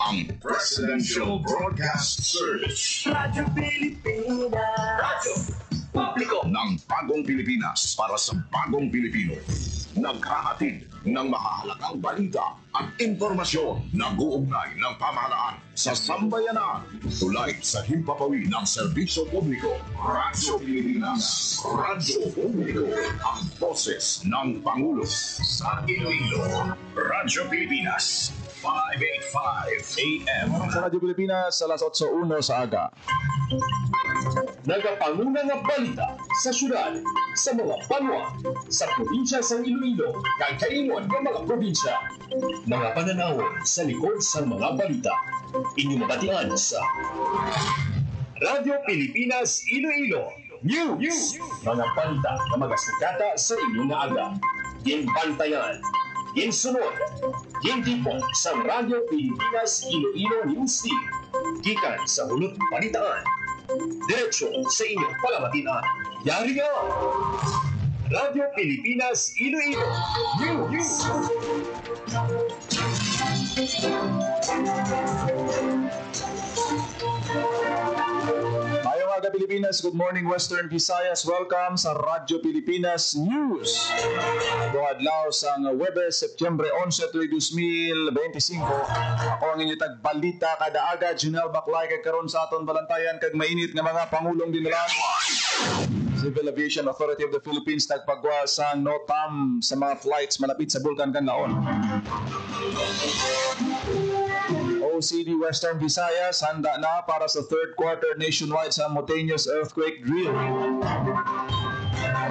ang Presidential Broadcast Service. Radyo Pilipinas. Radyo publiko ng bagong Pilipinas para sa bagong Pilipino. Naghahatid ng mahahalagang balita at impormasyon na guugnay ng pamahalaan sa sambayanan. Tulay sa himpapawid ng serbisyo publiko. Radyo Pilipinas. Radyo publiko. Ang boses ng Pangulo sa Iloilo. Radyo Pilipinas. 585 AM. Sa Radyo Pilipinas, alas 8:01 sa aga. Nagapanguna nga balita sa syudad, sa mga banwa, sa probinsya sa Iloilo, kay kaingon ng mga probinsya. Mga pananawon sa likod sa mga balita. Inyong mabatian sa Radyo Pilipinas Iloilo News. Mga balita na magasikata sa inyong aga. Ginbantayan, ginsunod, gintipon sa Radyo Pilipinas Iloilo News Team. Gikan sa hulot balitaan. Diretso sa inyong palamatinan. Yari nga! Radyo Pilipinas Iloilo News. Mayong aga Pilipinas, good morning Western Visayas. Welcome sa Radyo Pilipinas News. Adlaw sang Webes, Septyembre 11, 2025. Ako ang inyong tagbalita kada aga, Junel Baklay, kag karon sa aton balantayan kag mainit nga mga pangulong dinala. Civil Aviation Authority of the Philippines nagpagwa sang NOTAM sa mga flights malapit sa Bulkan Kanlaon. OCD Western Visayas handa na para sa third quarter nationwide simultaneous earthquake drill.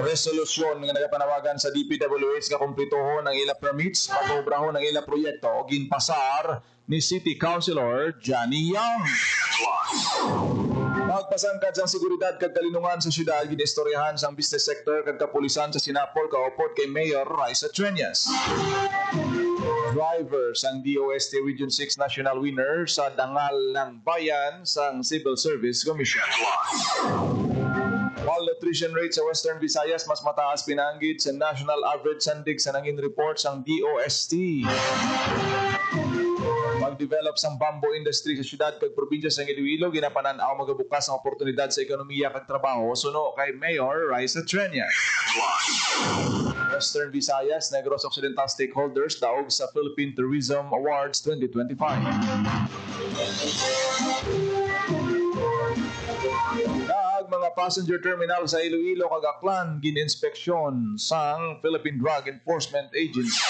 Resolusyon nga nagapanawagan sa DPWH nga kumplituhon ang ila permits pag-obrahon ng ila proyekto o ginpasar ni City Councilor Johnny Young. Magpasangkad sang seguridad kag kalinungan sa syudad ginistoryahan sang business sector kag kapulisan sa Sinapol kaupod kay Mayor Raisa Treñas. Driver sang DOST Region 6 National Winner sa Dangal ng Bayan sang Civil Service Commission. Malnutrition rate sa Western Visayas mas mataas pinanggit sa national average sandig sa nangin report sang DOST. Mag-develop sang bamboo industry sa syudad kag probinsya sa Iloilo ginapanan-aw magabukas ang oportunidad sa ekonomiya kag trabaho suno kay Mayor Raisa Treñas. Western Visayas Negros Occidental stakeholders daog sa Philippine Tourism Awards 2025. Mga passenger terminal sa Iloilo kag Aklan gininspeksyon sang Philippine Drug Enforcement Agency.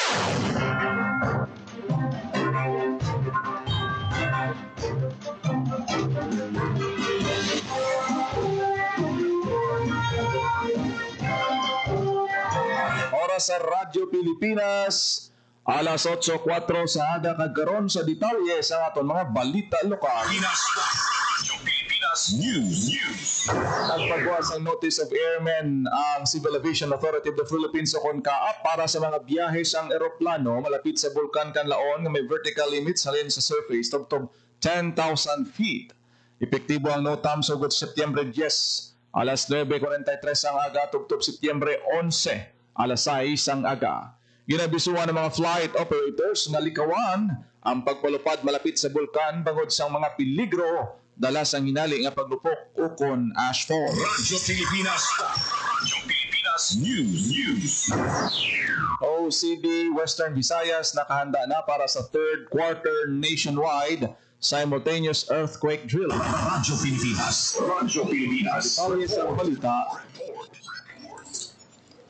Oras sa Radyo Pilipinas, alas 8:04 sa aga kag karon sa detalye sa aton mga balita lokal. News. Nagpagawa ang Notice of Airmen ang Civil Aviation Authority of the Philippines o CONCAAP para sa mga biyahe sang eroplano malapit sa Bulkan Kanlaon nga may vertical limits halin sa surface tubtob 10,000 feet. Epektibo ang NOTAM sugod Setyembre 10, alas 9:43 ang aga tubtob Setyembre 11, alas 6 ang aga. Ginabisuhan ng mga flight operators nga likawan ang pagpalupad malapit sa bulkan bangod sang mga peligro dala sang hinali nga paglupok ukon ashfall. Radyo Pilipinas. Radyo Pilipinas News. OCD Western Visayas nakahanda na para sa third quarter nationwide simultaneous earthquake drill. Radyo Pilipinas. Radyo Pilipinas. Detalye sa balita.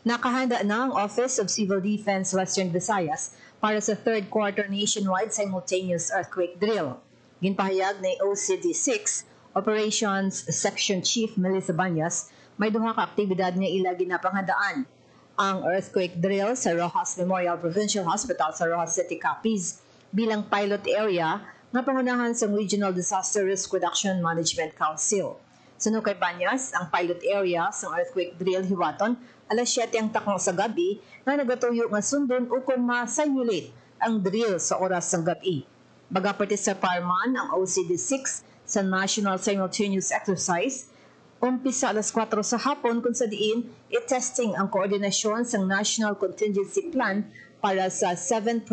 Nakahanda na ang Office of Civil Defense Western Visayas para sa third quarter nationwide simultaneous earthquake drill. Ginpahayag ni OCD-6 Operations Section Chief Melissa Banyas, may duha ka aktibidad nga ila ginapanghandaan. Ang earthquake drill sa Rojas Memorial Provincial Hospital sa Rojas City, Capiz bilang pilot area nga pangunahan sa Regional Disaster Risk Reduction Management Council. Suno kay Banyas, ang pilot area sa earthquake drill hiwaton alas 7 ang takong sa gabi na nagatuyo nga sundon ukon ma-simulate ang drill sa oras ng gabi. Bagapati sa Parman ang OCD-6 sa National Simultaneous Exercise, umpisa alas 4 sa hapon kung sa diin i-testing ang koordinasyon sa National Contingency Plan para sa 7.2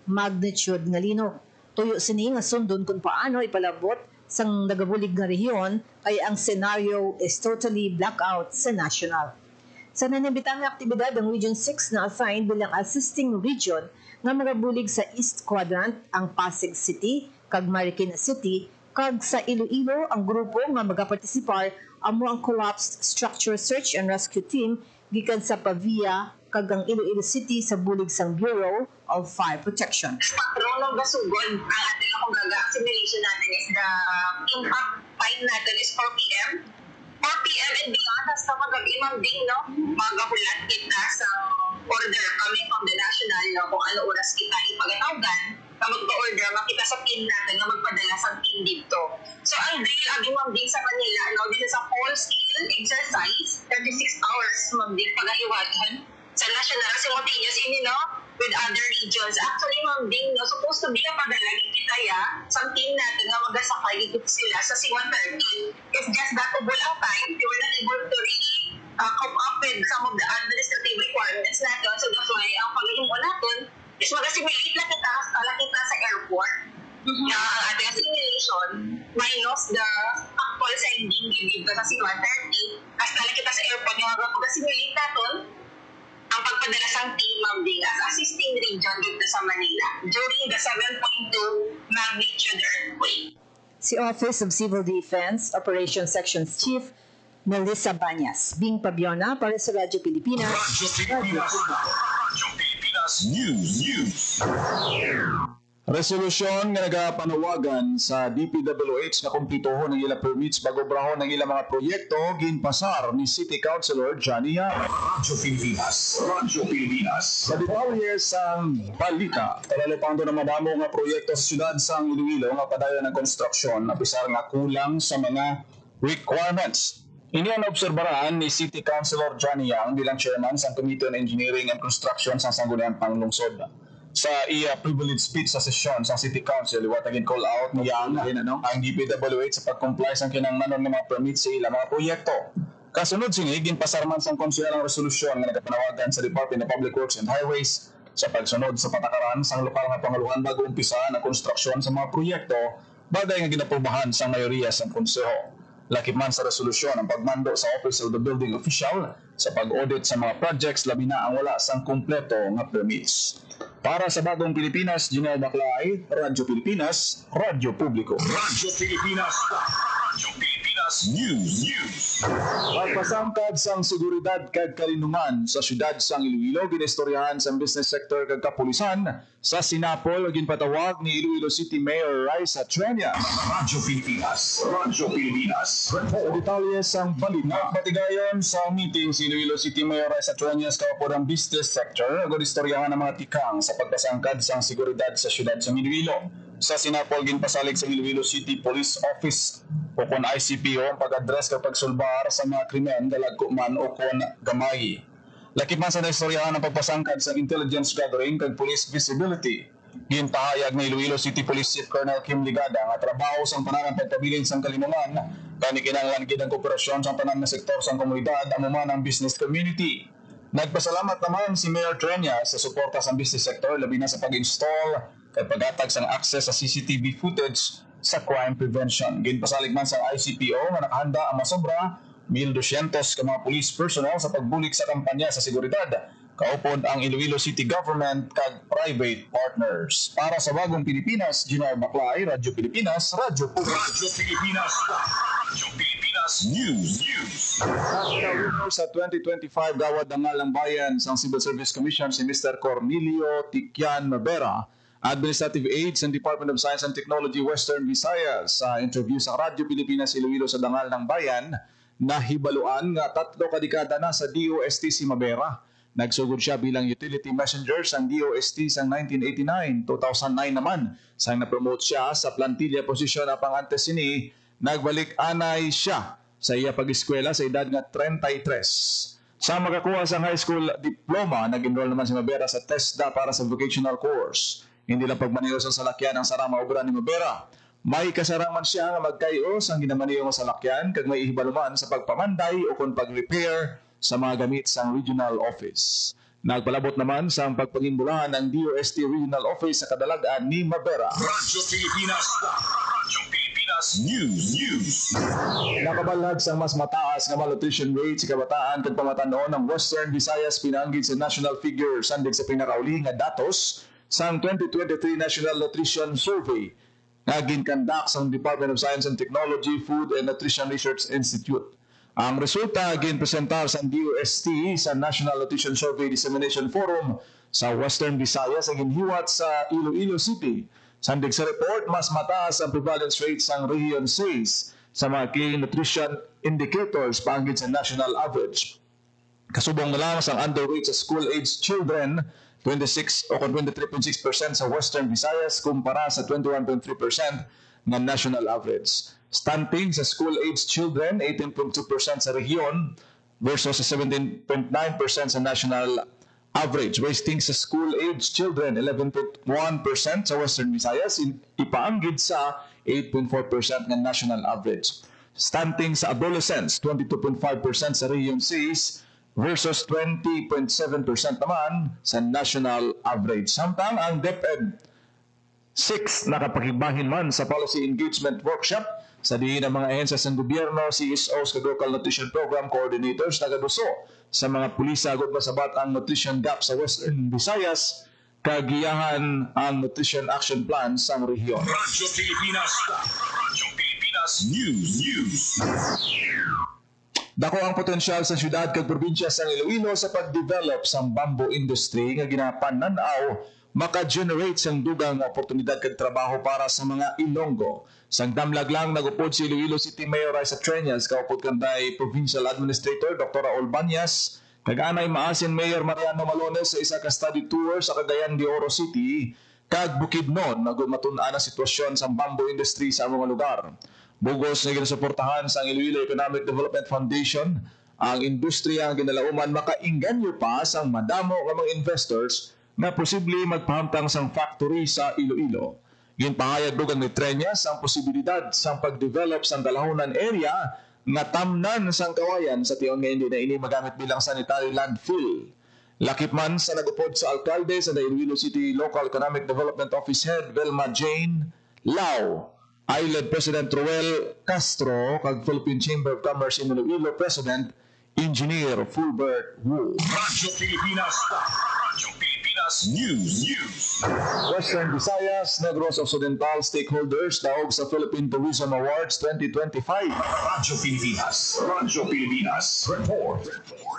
magnitude nga lino. Tuyo sini nga sundon kung paano ipalabot sang nagabulig nga rehiyon kay ang scenario is totally blackout sa national. Sa nanibitang aktibidad ang Region 6 na assigned bilang assisting region nga magabulig sa East Quadrant ang Pasig City, kag Marikina City, kag sa Iloilo ang grupo nga magapartisipar amo ang collapsed structure search and rescue team gikan sa Pavia kag ang Iloilo City sa bulig sang Bureau of Fire Protection. Patron ng Gasugod, ang ating akong simulation natin is the impact time natin is 4 p.m. 4 p.m. and beyond, hasta mag-imam din, no? Magahulat kita sa order coming from the national, no? Kung ano oras kita ipagatawgan, na magpa-order, makita sa team natin na magpadala sa team dito. So, ang drill, ang imam din sa Manila, no? This is a full-scale exercise, 36 hours, ma'am din, pag-iwagan sa national simultaneous in, no? With other regions. Actually, ma'am Ding, no, supposed to be ang padalagin kita sa team natin na magasakay dito sila sa C-130. It's just that to bull ang time, they were not able to really come up with some of the administrative requirements natin. So that's why ang pag-iimpo natin is mag-assimilate lang kita sa airport. Na ang ating assimilation minus the actual sending dito sa C-130. Kasi lang kita sa airport yung mag-assimilate natin ang pagpadala sang team, ma'am Ding, as assisting region dito sa Manila during the 7.2 magnitude earthquake. Si Office of Civil Defense Operations Sections Chief Melissa Banyas, Bing Pabiona para sa Radyo Pilipinas. Radyo Pilipinas News. Resolusyon nga nagapanawagan sa DPWH na kumpletuhon ng ilang permits bago brahon ng ilang mga proyekto ginpasar ni City Councilor Johnny Yap. Radyo Pilipinas. Sa detalye sang balita, talalipando na madamo nga proyekto sa syudad sang Iloilo nga padayon ng konstruksyon na pisar nga kulang sa mga requirements. Ini ang obserbaraan ni City Councilor Johnny Yang bilang chairman sa Committee on Engineering and Construction sa Sangguniang Panglungsod. Sa privilege speech sa sesyon sa City Council, iwatagin call out ni Yang ang DPWH sa pag-comply sa kinangnanon ng mga permits sa ilang mga proyekto. Kasunod sini, ginpasarman sa konselang resolusyon nga nagapanawagan sa Department of Public Works and Highways sa pagsunod sa patakaran sa lokal nga panguluhan bago umpisa na konstruksyon sa mga proyekto, bagay nga ginaprubahan sa mayoriya sa konseho. Lakip man sa resolusyon ang pagmando sa Office of the Building Official sa pag-audit sa mga projects labi na ang wala sang kumpleto nga permits. Para sa Bagong Pilipinas, Junel Baclay, Radyo Pilipinas, Radyo Publiko. Radyo Pilipinas News. Pagpasangkad sang seguridad kag kalinungan sa syudad sang Iloilo ginistoryahan sa business sector kag kapulisan sa Sinapol ginpatawag ni Iloilo City Mayor Raisa Triana. Radyo Pilipinas. Sa detalye sang balita, patigayon sa meeting si Iloilo City Mayor Raisa Triana sa kapurang business sector ginistoryahan ang mga tikang sa pagpasangkad sang seguridad sa syudad sang Iloilo. Sa Sinapol ginpasalig sa Iloilo City Police Office o kon ICPO ang pag-address kapag sulbar sa mga krimen galagko man o kon gamay. Lakip man sa naistoryahan ang pagpasangkad sa intelligence gathering kag police visibility. Gintahayag ni Iloilo City Police Chief Colonel Kim Ligada nga trabaho sang tanan pagpabilin sang kalinungan kani kinahanglan gid ang kooperasyon sa tanan nga sektor sang komunidad amo man ang business community. Nagpasalamat naman si Mayor Trenya sa suporta sa business sector labi na sa pag-install kay paghatag sang access sa CCTV footage sa crime prevention. Ginpasalig man sa ICPO nga nakahanda ang masobra 1,200 ka mga police personnel sa pagbulik sa kampanya sa seguridad. Kaupod ang Iloilo City Government kag private partners. Para sa Bagong Pilipinas, Junel Baclay, Radyo Pilipinas, Radyo Publiko. Radyo Pilipinas News. Sa 2025 gawad ang ngalang bayan sa Civil Service Commission si Mr. Cornelio Ticyan Mabera, Administrative Aide sa Department of Science and Technology Western Visayas. Sa interview sa Radyo Pilipinas Iloilo sa Dangal ng Bayan, nahibaluan nga 3 kadekada na sa DOST si Mabera. Nagsugod siya bilang utility messenger sa DOST sa 1989, 2009 naman. Sang na-promote siya sa plantilla posisyon na pangantes sini, nagbalik anay siya sa iya pag-eskwela sa edad nga 33. Sa makakuha sa high school diploma, nag-enroll naman si Mabera sa TESDA para sa vocational course. Hindi lang pagmaniho sa salakyan ang sarang maobra ni Mabera. May kasaraman siya nga magkayos ang ginamaniho sa salakyan kag may ihibaluman sa pagpamanday o kung pag-repair sa mga gamit sa regional office. Nagpalabot naman sa pagpangimbulahan ng DOST Regional Office sa kadalagan ni Mabera. Radyo Pilipinas. Radyo Pilipinas News. Nakabalag sa mas mataas nga malnutrition rate sa kabataan kag pamatanon ng Western Visayas pinanggid sa national figure sandig sa pinakauli nga datos sang 2023 National Nutrition Survey nga ginkandak sa Department of Science and Technology, Food and Nutrition Research Institute. Ang resulta ginpresentar sa DOST sa National Nutrition Survey Dissemination Forum sa Western Visayas ang ginhiwat sa Iloilo City. Sandig sa report, mas mataas ang prevalence rate sa Region 6 sa mga key nutrition indicators panggid sa national average. Kasubong na lang sa underweight sa school-aged children, 26 o 23.6% sa Western Visayas kumpara sa 21.3% ng national average. Stunting sa school-aged children, 18.2% sa rehiyon versus sa 17.9% sa national average. Wasting sa school-aged children, 11.1% sa Western Visayas, ipaanggid sa 8.4% ng national average. Stunting sa adolescents, 22.5% sa rehiyon 6 versus 20.7% naman sa national average. Samtang ang DepEd 6 nakapakigbahin man sa policy engagement workshop sa diin ng mga ahensya sa gobyerno, CSOs, kag local nutrition program coordinators nagaduso sa mga pulisa agud masabat ang nutrition gap sa Western Visayas kagiyahan ang nutrition action plan sa rehiyon. Radyo Pilipinas. Radyo Pilipinas News. Dako ang potensyal sa syudad kag probinsya sa Iloilo sa pagdevelop sa bamboo industry nga ginapananaw maka-generate sang dugang oportunidad kag trabaho para sa mga Ilonggo. Sang damlag lang nagupod si Iloilo City Mayor Raisa Treñas kaupod kanday Provincial Administrator Dr. Raul Banyas kag anay maasin Mayor Mariano Malones sa isa ka study tour sa Cagayan de Oro City kag Bukidnon nagmatun-an ang sitwasyon sa bamboo industry sa mga lugar. Bugos na ginasuportahan sa Iloilo Economic Development Foundation ang industriya ang ginalauman makainganyo pa sang madamo nga mga investors na posible magpahamtang sang factory sa Iloilo. Ginpahayag dugang ni Treñas ang posibilidad sang pagdevelop sang Dalahonan area nga tamnan sang kawayan sa tiyon nga hindi na ini magamit bilang sanitary landfill. Lakip man sa nagupod sa alkalde sa Iloilo City Local Economic Development Office Head Velma Jane Lau, ILED President Roel Castro, kag Philippine Chamber of Commerce in Iloilo President Engineer Fulbert Wu. Radyo Pilipinas. Radyo Pilipinas News. Western Visayas, Negros Occidental stakeholders daog sa Philippine Tourism Awards 2025. Radyo Pilipinas. Radyo Pilipinas. Report.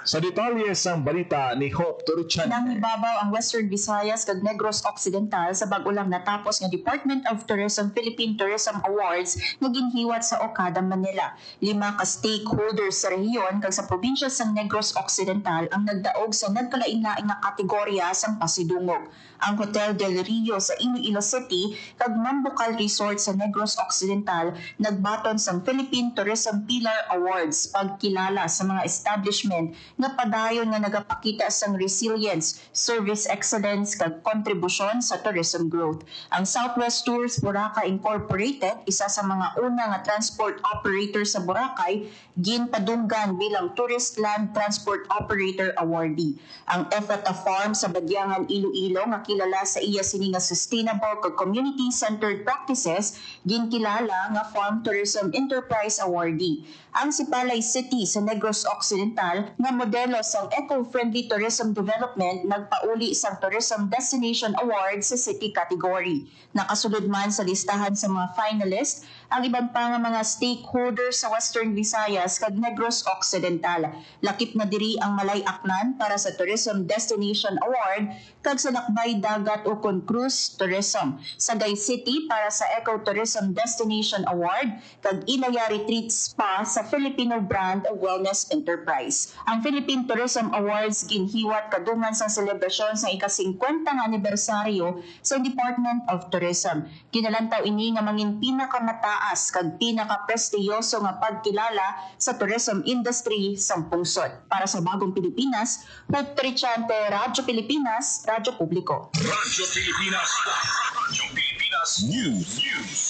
Sa detalye sang balita ni Hope Torichan. Nang ibabaw ang Western Visayas kag Negros Occidental sa bag-ulang natapos nga Department of Tourism Philippine Tourism Awards nga ginhiwat sa Okada, Manila. 5 ka stakeholders sa rehiyon kag sa probinsya sang Negros Occidental ang nagdaog sa nagkalain-laing nga kategorya sang pasidungog. Ang Hotel del Rio sa Iloilo City kag Mambucal Resort sa Negros Occidental nagbaton sang Philippine Tourism Pillar Awards pagkilala sa mga establishment nga padayon nga nagapakita sang resilience, service excellence kag kontribusyon sa tourism growth. Ang Southwest Tours Boracay Incorporated, isa sa mga una nga transport operator sa Boracay, ginpadunggan bilang Tourist Land Transport Operator Awardee. Ang Efata Farm sa Badyangan, Iloilo nga kilala sa iya sini nga sustainable kag community-centered practices, ginkilala nga Farm Tourism Enterprise Awardee. Ang Sipalay City sa Negros Occidental nga modelo sang eco-friendly tourism development nagpauli sang Tourism Destination Award sa city category. Nakasulod man sa listahan sa mga finalist ang ibang pa nga mga stakeholders sa Western Visayas kag Negros Occidental. Lakip na diri ang Malay Aklan para sa Tourism Destination Award kag sa Lakbay Dagat Ukon Cruise Tourism. Sagay City para sa Eco-Tourism Destination Award kag Ilaya Retreat Spa sa Filipino Brand of Wellness Enterprise. Ang Philippine Tourism Awards ginhiwat kadungan sa selebrasyon sa ika-50 nga anibersaryo sa Department of Tourism. Kinalantaw ini nga mangin pinakamataas kag pinaka-prestiyoso nga pagkilala sa tourism industry sa pungsod. Para sa Bagong Pilipinas, Hope Trichante, Radyo Pilipinas, Radyo Publiko. Radyo Pilipinas. Radyo Pilipinas News.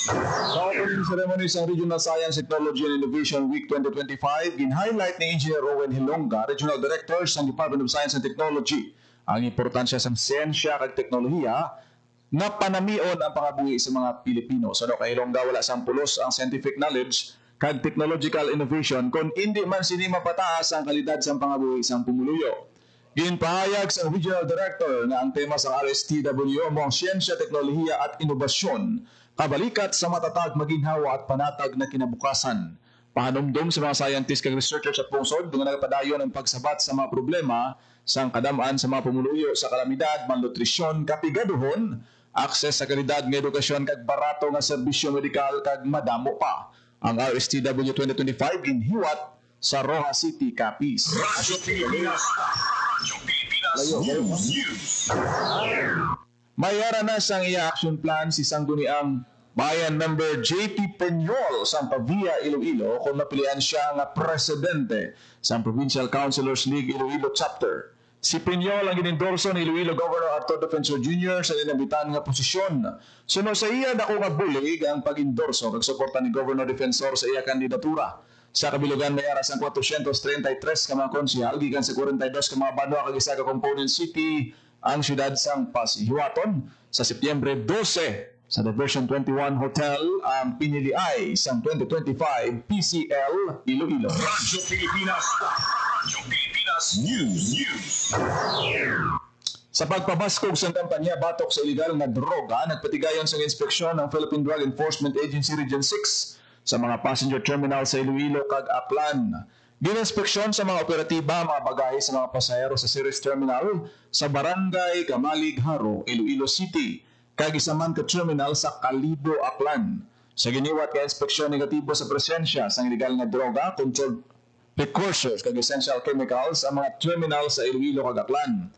Sa opening ceremony sa Regional Science, Technology and Innovation Week 2025, gin-highlight ni Engineer Owen Hilonga, Regional Director sa Department of Science and Technology, ang importansya sa siyensya kag teknolohiya na panamion ang pangabuhi sa mga Pilipino. So kay Ilongga wala sang pulos ang scientific knowledge kag technological innovation kung hindi man sini mapataas ang kalidad sa pangabuhi sa pumuluyo. Ginpahayag sa Regional Director na ang tema sa RSTW mo ang siyensya, teknolohiya at inobasyon, kabalikat sa matatag, maginhawa at panatag na kinabukasan. Pahanumdum sa mga scientists kag researchers sa pungsod, doon nagpadayon ang pagsabat sa mga problema sa kadamaan sa mga pumuluyo sa kalamidad, malnutrisyon, kapigaduhon, akses sa kalidad ng edukasyon kag barato nga serbisyo medikal kag madamo pa. Ang RSTW 2025 ginhiwat sa Rojas City, Capiz. Radyo Pilipinas. Radyo Pilipinas News. Mayara na sang iya action plan si sangguniang Bayan Member JP Peñol sa Pavia, Iloilo kung mapilian siya nga presidente sa Provincial Councilors League Iloilo Chapter. Si Peñol ang ginendorso ni Iloilo Governor Arthur Defensor Jr. sa inabitan nga posisyon. Suno sa iya dako nga bulig ang pag-endorso kag suporta ni Governor Defensor sa iya kandidatura. Sa kabilugan may aras ang 433 ka mga konsehal gikan sa 42 ka mga banwa kag isa ka component city ang siyudad sang Pasihiwaton sa Setyembre 12 sa Diversion 21 Hotel ang piniliay sang 2025 PCL Iloilo. Radyo Pilipinas. Radyo Pilipinas News. Sa pagpabaskog sa kampanya batok sa illegal na droga, nagpatigayon sa inspeksyon ng Philippine Drug Enforcement Agency Region 6 sa mga passenger terminal sa Iloilo kag Aklan. Gininspeksyon sa mga operatiba, mga bagahe sa mga pasahero sa Ceres Terminal sa Barangay Kamalig Haro, Iloilo City, kag isa man ka terminal sa Calibo, Aklan. Sa giniwat ka inspeksyon negatibo sa presensya sa illegal na droga, controlled precursors kag essential chemicals ang mga terminal sa Iloilo kag Aklan.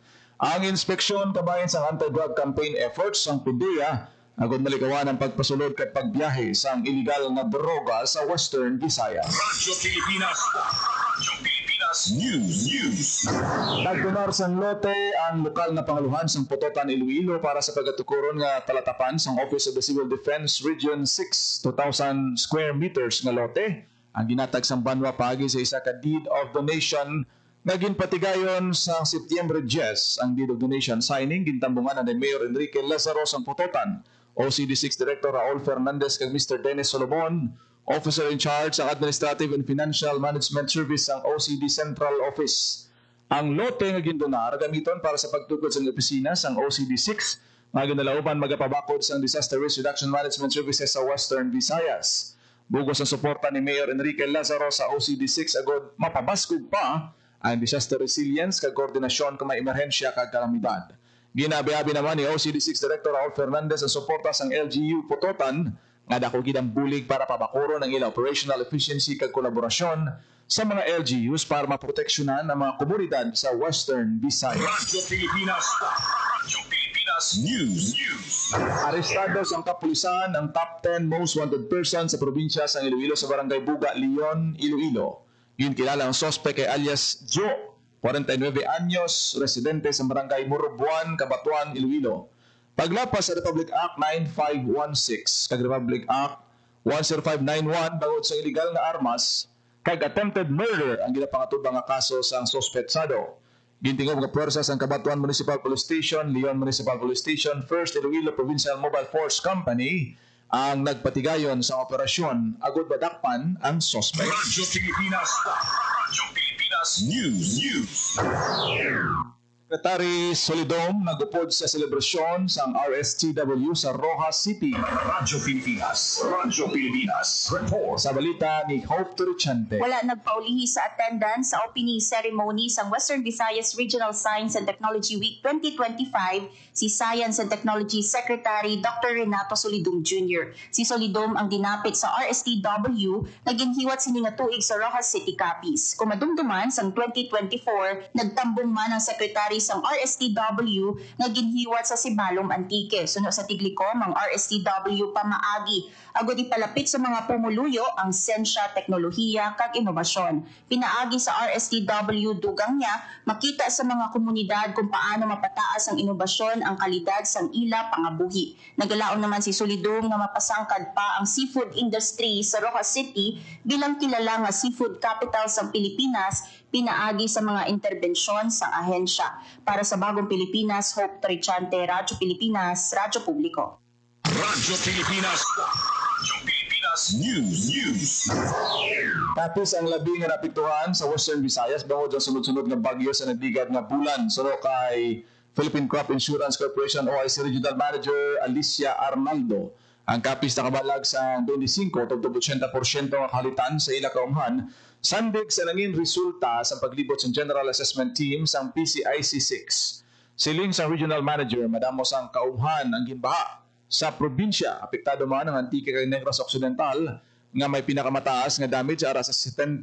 Ang inspeksyon kabayan sa anti-drug campaign efforts ang PDEA agad malikawan ang pagpasulod kat pagbiyahe sa illegal na droga sa Western Visayas. Radyo Pilipinas. Radyo Pilipinas News. Nagdunar sa lote ang lokal na pangaluhan sa Putotan, Iloilo para sa pagatukuron nga talatapan sa Office of the Civil Defense Region 6, 2,000 square meters nga lote. Ang ginatag sa banwa pagi sa isa ka deed of donation nga ginpatigayon sa Setyembre 10 ang deed of donation signing gintambungan ni Mayor Enrique Lazaro sa Putotan. OCD6 Director Raul Fernandez kag Mr. Dennis Solomon, Officer in charge sa Administrative and Financial Management Service ang OCD Central Office. Ang lote nga gindonar gamiton para sa pagtukod sa opisina sang OCD6 nga ginalauban magapabakod sa Disaster Risk Reduction Management Services sa Western Visayas. Bugos ang suporta ni Mayor Enrique Lazaro sa OCD6 agod mapabaskog pa ang disaster resilience kag koordinasyon kung may emerhensya kag kalamidad. Ginabi-abi naman ni OCD6 Director Raul Fernandez ang suporta sang LGU Putotan nga dako gid ang bulig para pabakuron ang ilang operational efficiency kag kolaborasyon sa mga LGUs para maproteksyonan ang mga komunidad sa Western Visayas. Radyo Pilipinas. Radyo Pilipinas News. Arestado sa kapulisan ang top 10 most wanted person sa probinsya sa Iloilo sa Barangay Buga, Leon, Iloilo. Ginkilala ang sospek kay alias Joe, 49 anyos, residente sa Barangay Murubuan, Cabatuan, Iloilo. Paglapas sa Republic Act 9516 kag Republic Act 10591 bangod sa illegal nga armas kag attempted murder ang ginapangatubang nga kaso sa sospetsado. Gintingob nga puwersa sa Cabatuan Municipal Police Station, Leon Municipal Police Station, 1st Iloilo Provincial Mobile Force Company ang nagpatigayon sa operasyon agud badakpan ang sospek. Radyo Pilipinas. Radyo Pilipinas News. Secretary Solidom nagupod sa selebrasyon sa RSTW sa Rojas City. Radyo Pilipinas. Radyo Pilipinas. Report. Sa balita ni Hope Turchante. Wala nagpaulihi sa attendance sa opening ceremony sa Western Visayas Regional Science and Technology Week 2025 si Science and Technology Secretary Dr. Renato Solidom Jr. Si Solidom ang dinapit sa RSTW na ginhiwat sini nga tuig sa Rojas City, Capiz. Kumadumduman sang 2024, nagtambong man ang Secretary sang RSTW nga ginhiwat sa Sibalom Antique. Suno sa Tiglikom ang RSTW pamaagi agud ipalapit sa mga pumuluyo ang siyensya, teknolohiya kag inobasyon. Pinaagi sa RSTW dugang niya makita sa mga komunidad kung paano mapataas ang inobasyon ang kalidad sang ila pangabuhi. Nagalaon naman si Solidom nga mapasangkad pa ang seafood industry sa Rojas City bilang kilala nga seafood capital sa Pilipinas pinaagi sa mga interbensyon sa ahensya. Para sa Bagong Pilipinas, Hope Trichante, Radyo Pilipinas, Radyo Publiko. Radyo Pilipinas. Radyo Pilipinas News. Tapos ang labing nga napiktuhan sa Western Visayas bangod ang sunod-sunod nga bagyo sa nagdigad nga bulan. Suno kay Philippine Crop Insurance Corporation OIC Regional Manager Alicia Arnaldo. Ang kapis nakabalag sa 25 tugtog 80% nga kalitan sa ila kaumhan sandig sa nangin resulta sa paglibot sa General Assessment Team sang PCIC 6. Siling sa Regional Manager madamo sang kaumhan ang ginbaha sa probinsya apektado man ang Antique kag Negros Occidental nga may pinakamataas nga damage ara sa 70%.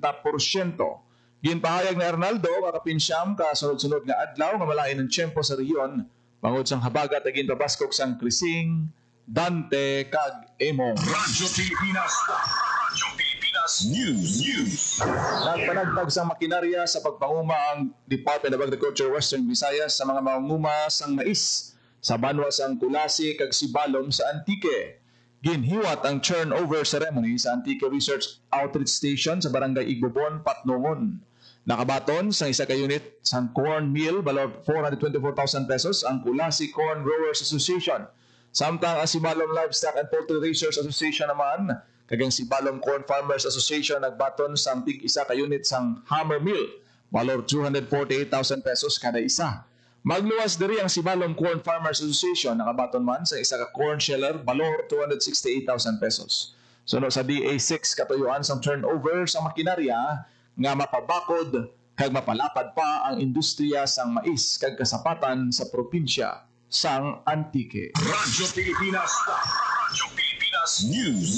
Ginpahayag ni Arnaldo makapinsyam ka sunod-sunod nga adlaw nga malain ng tiyempo sa rehiyon bangod sang habagat agin pabaskog sang Krising, Dante kag Emong. Radyo Pilipinas. Radyo Pilipinas News. Nagpanagtag sa makinarya sa pagpanguma ang Department of Agriculture Western Visayas sa mga mangunguma sang mais sa banwa sang Kulasi kag Sibalom sa Antique. Ginhiwat ang turnover ceremony sa Antique Research Outreach Station sa Barangay Igbobon, Patnongon. Nakabaton sa isa ka unit sa corn meal balor 424,000 pesos ang Kulasi Corn Growers Association. Samtang ang Sibalom Livestock and Poultry Raisers Association naman kagang Sibalom Corn Farmers Association nagbaton sa tig isa ka unit sang Hammer Mill balor 248,000 pesos kada isa. Magluwas diri ang Sibalom Corn Farmers Association nakabaton man sa isa ka corn sheller balor 268,000 pesos. Sunod sa DA6 katuyuan sang turnover sa makinarya nga mapabakod kag mapalapad pa ang industriya sang mais kag kasapatan sa probinsya sang Antique. Radyo Pilipinas. Radyo Pilipinas News.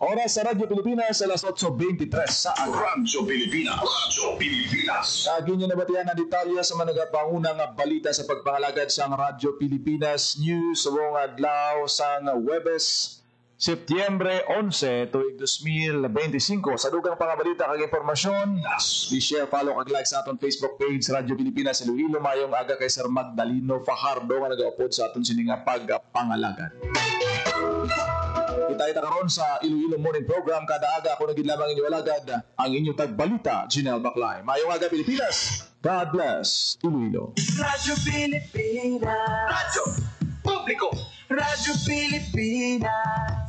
Oras sa Radyo Pilipinas alas 8:23 sa Radyo Pilipinas. Radyo Pilipinas. Kagi nyo nabatihan ang detalya sa mga nagapanguna nga balita sa pagpangalagad sang Radyo Pilipinas News sa buong adlaw sang Huwebes, Setyembre 11, tuig 2025. Sa dugang pangabalita kag impormasyon, i-share, follow kag like sa aton Facebook page Radyo Pilipinas Iloilo. Mayong aga kay Sir Magdaleno Fajardo nga nagaupod sa aton sini nga pagpangalagad. Kita karon sa Iloilo Morning Program kada aga ako nagid lamang inyo alagad ang inyong tagbalita Jinel Baclay. Mayong aga Pilipinas. God bless Iloilo. Radyo Pilipinas. Radyo Publiko. Radyo Pilipinas.